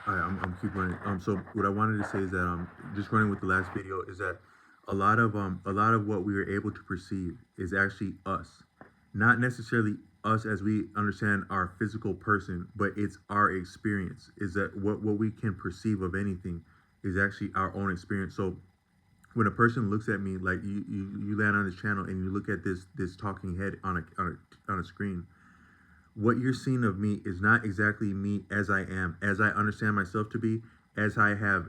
I'm keep running. So what I wanted to say is that just running with the last video is that a lot of what we are able to perceive is actually us, not necessarily us as we understand our physical person, but it's our experience. Is that what we can perceive of anything is actually our own experience. So when a person looks at me, like you land on this channel and you look at this talking head on a screen, what you're seeing of me is not exactly me as I am, as I understand myself to be, as I have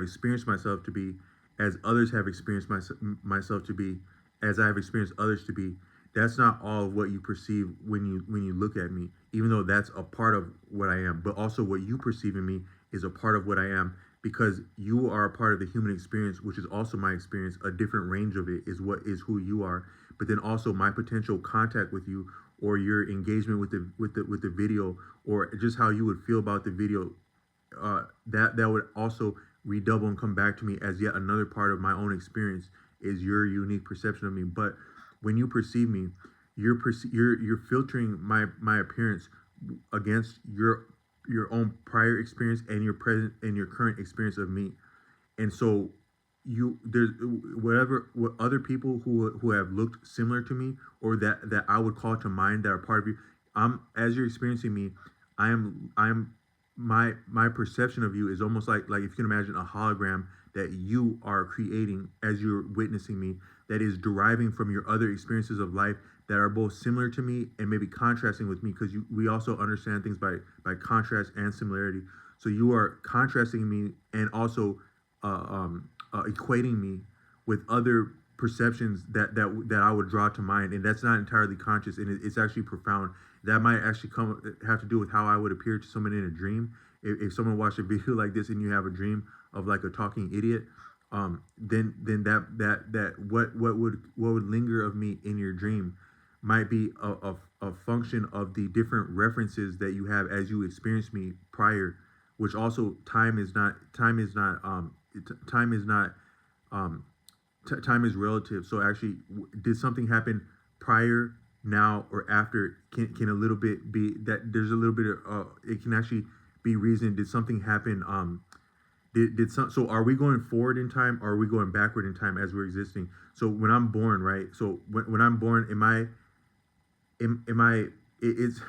experienced myself to be, as others have experienced myself to be, as I have experienced others to be. That's not all of what you perceive when you look at me, even though that's a part of what I am. But also, what you perceive in me is a part of what I am, because you are a part of the human experience, which is also my experience. A different range of it is what is who you are. But then also my potential contact with you, or your engagement with the video, or just how you would feel about the video, that would also redouble and come back to me as yet another part of my own experience, is your unique perception of me. But when you perceive me, you're filtering my appearance against your own prior experience and your present and your current experience of me. And so there's what other people who have looked similar to me, or that I would call to mind, that are part of you. As you're experiencing me, I'm my perception of you is almost like if you can imagine a hologram that you are creating as you're witnessing me, that is deriving from your other experiences of life that are both similar to me and maybe contrasting with me, because we also understand things by contrast and similarity. So you are contrasting me and also equating me with other perceptions that I would draw to mind, and that's not entirely conscious, and it's actually profound. That might actually have to do with how I would appear to someone in a dream. If someone watched a video like this and you have a dream of like a talking idiot, then that what would linger of me in your dream might be a function of the different references that you have as you experience me prior, which also time is not um, time is relative. So actually, did something happen prior, now, or after? Can a little bit be that there's a little bit of it can actually be reason. Did something happen? Did some, so are we going forward in time, or are we going backward in time as we're existing? So when I'm born, right? So when I'm born, am I? It's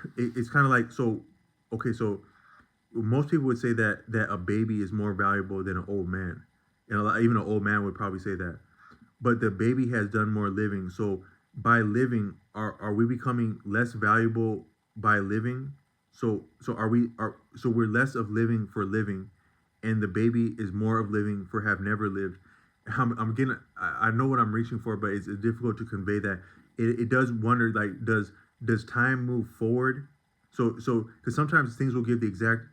kind of like, so. Okay, so most people would say that a baby is more valuable than an old man, and even an old man would probably say that. But the baby has done more living. So by living, are we becoming less valuable by living? So we're less of living for living, and the baby is more of living for have never lived. I'm getting, I know what I'm reaching for, but it's difficult to convey that. It does wonder, like, does time move forward? So because sometimes things will give the exact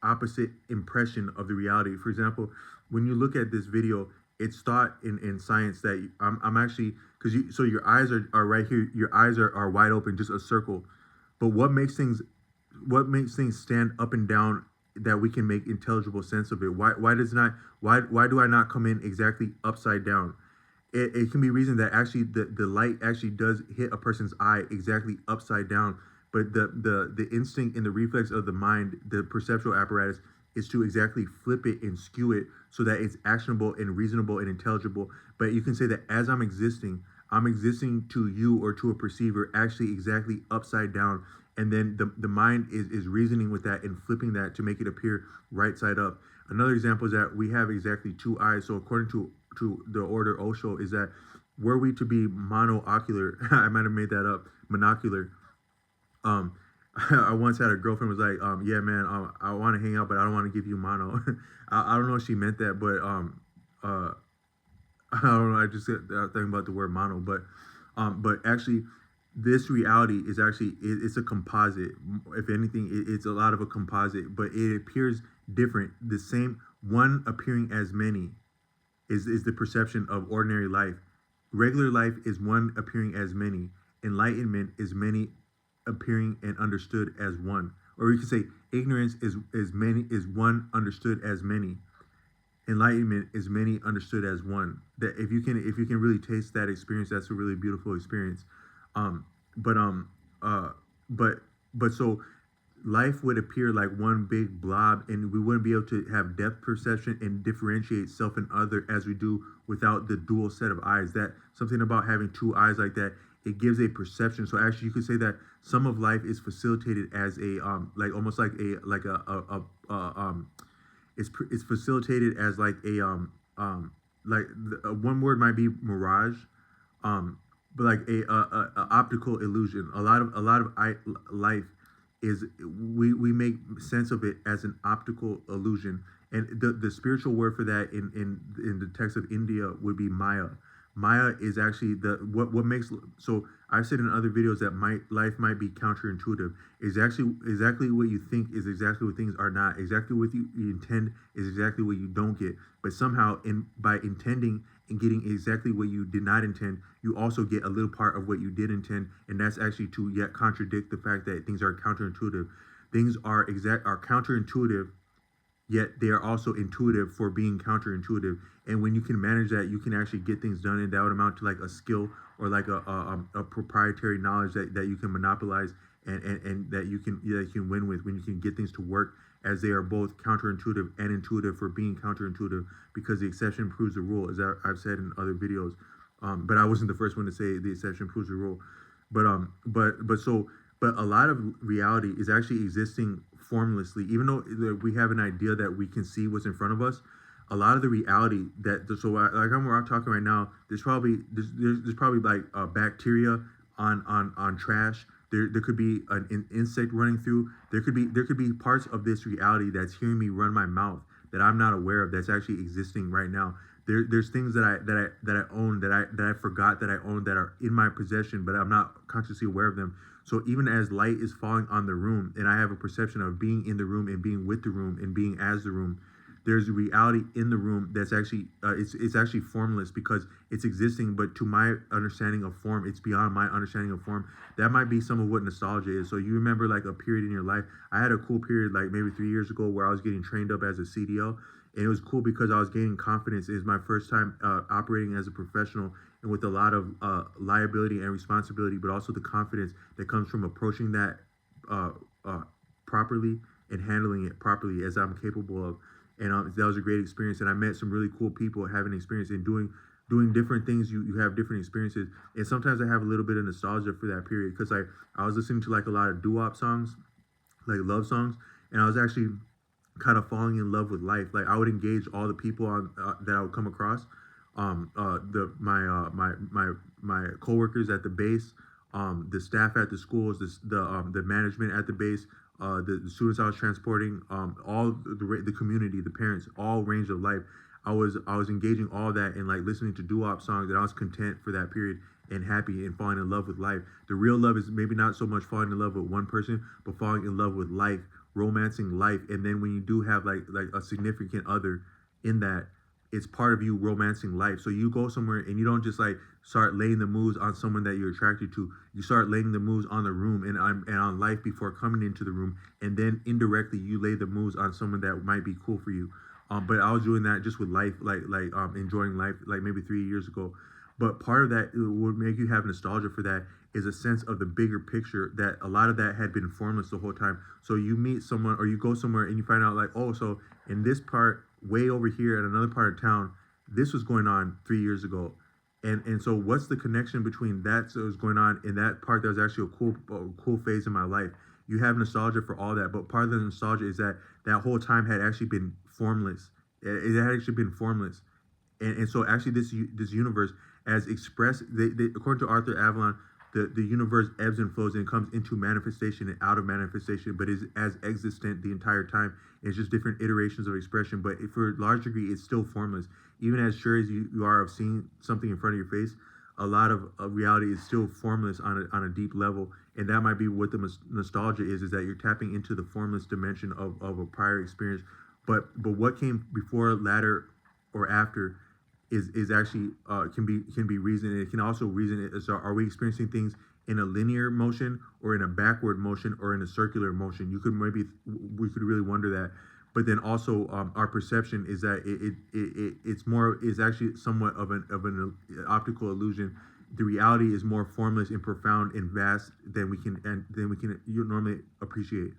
opposite impression of the reality. For example, when you look at this video, it's thought in science that I'm actually, because so your eyes are right here, your eyes are wide open, just a circle. But what makes things stand up and down, that we can make intelligible sense of it? Why do I not come in exactly upside down? It can be reasoned that actually the light actually does hit a person's eye exactly upside down, but the instinct and the reflex of the mind, the perceptual apparatus, is to exactly flip it and skew it so that it's actionable and reasonable and intelligible. But you can say that as I'm existing to you or to a perceiver actually exactly upside down, and then the mind is reasoning with that and flipping that to make it appear right side up. Another example is that we have exactly two eyes. So according to the order Osho, is that were we to be monocular, I might have made that up, monocular. Um, I once had a girlfriend was like, yeah, man, I want to hang out, but I don't want to give you mono. I don't know if she meant that, but uh, I don't know. I just thinking about the word mono, but actually, this reality is actually it's a composite. If anything, it's a lot of a composite, but it appears different. The same one appearing as many is the perception of ordinary life. Regular life is one appearing as many. Enlightenment is many appearing and understood as one. Or you could say ignorance is one understood as many. Enlightenment is many understood as one. That if you can really taste that experience, that's a really beautiful experience. Um, but um uh but but so life would appear like one big blob, and we wouldn't be able to have depth perception and differentiate self and other as we do without the dual set of eyes. That something about having two eyes like that, it gives a perception. So actually, you could say that some of life is facilitated as a like almost like it's facilitated as like like one word might be mirage, um but like a optical illusion. Life is, we make sense of it as an optical illusion, and the spiritual word for that in the text of India would be Maya. Maya is actually the what makes, so I've said in other videos that my life might be counterintuitive. Is actually exactly what you think is exactly what things are not. Exactly what you intend is exactly what you don't get. But somehow, in by intending and getting exactly what you did not intend, you also get a little part of what you did intend, and that's actually to yet contradict the fact that things are counterintuitive. Things are counterintuitive, yet they are also intuitive for being counterintuitive. And when you can manage that, you can actually get things done, and that would amount to like a skill or like a proprietary knowledge that you can monopolize, and that you can win with when you can get things to work as they are both counterintuitive and intuitive for being counterintuitive, because the exception proves the rule, as I've said in other videos. But I wasn't the first one to say the exception proves the rule. But a lot of reality is actually existing formlessly, even though we have an idea that we can see what's in front of us. A lot of the reality that, so like I'm talking right now, there's probably like bacteria on trash. There could be an insect running through. There could be parts of this reality that's hearing me run my mouth that I'm not aware of, that's actually existing right now. There's things that I own, that I forgot that I own, that are in my possession, but I'm not consciously aware of them. So even as light is falling on the room, and I have a perception of being in the room and being with the room and being as the room, there's a reality in the room that's actually it's actually formless, because it's existing, but to my understanding of form, it's beyond my understanding of form. That might be some of what nostalgia is. So you remember like a period in your life. I had a cool period like maybe 3 years ago where I was getting trained up as a CDL, and it was cool because I was gaining confidence. It was my first time operating as a professional, and with a lot of liability and responsibility, but also the confidence that comes from approaching that uh, uh, properly and handling it properly as I'm capable of. And that was a great experience, and I met some really cool people having experience in doing different things. You have different experiences, and sometimes I have a little bit of nostalgia for that period, because I was listening to like a lot of doo-wop songs, like love songs, and I was actually kind of falling in love with life. Like I would engage all the people on that I would come across, the my coworkers at the base, the staff at the schools, the management at the base, the students I was transporting, all the community, the parents, all range of life. I was engaging all that and like listening to doo-wop songs, and I was content for that period and happy and falling in love with life. The real love is maybe not so much falling in love with one person, but falling in love with life, romancing life. And then when you do have like a significant other in that, it's part of you romancing life. So you go somewhere and you don't just like start laying the moves on someone that you're attracted to. You start laying the moves on the room and on life before coming into the room, and then indirectly you lay the moves on someone that might be cool for you. But I was doing that just with life, enjoying life, like maybe 3 years ago. But part of that would make you have nostalgia for that is a sense of the bigger picture, that a lot of that had been formless the whole time. So you meet someone or you go somewhere and you find out like, oh, so in this part, way over here at another part of town, this was going on 3 years ago. And so what's the connection between that was going on in that part that was actually a cool phase in my life? You have nostalgia for all that, but part of the nostalgia is that that whole time had actually been formless. It had actually been formless. And so actually this universe, as expressed, according to Arthur Avalon, the universe ebbs and flows and comes into manifestation and out of manifestation, but is as existent the entire time. It's just different iterations of expression, but for a large degree, it's still formless. Even as sure as you are of seeing something in front of your face, a lot of reality is still formless on a deep level. And that might be what the nostalgia is that you're tapping into the formless dimension of a prior experience. But what came before, latter, or after is actually can be reason. And it can also reason it. So are we experiencing things in a linear motion, or in a backward motion, or in a circular motion? We could really wonder that. But then also our perception is that it's more is actually somewhat of an optical illusion. The reality is more formless and profound and vast than we can you normally appreciate.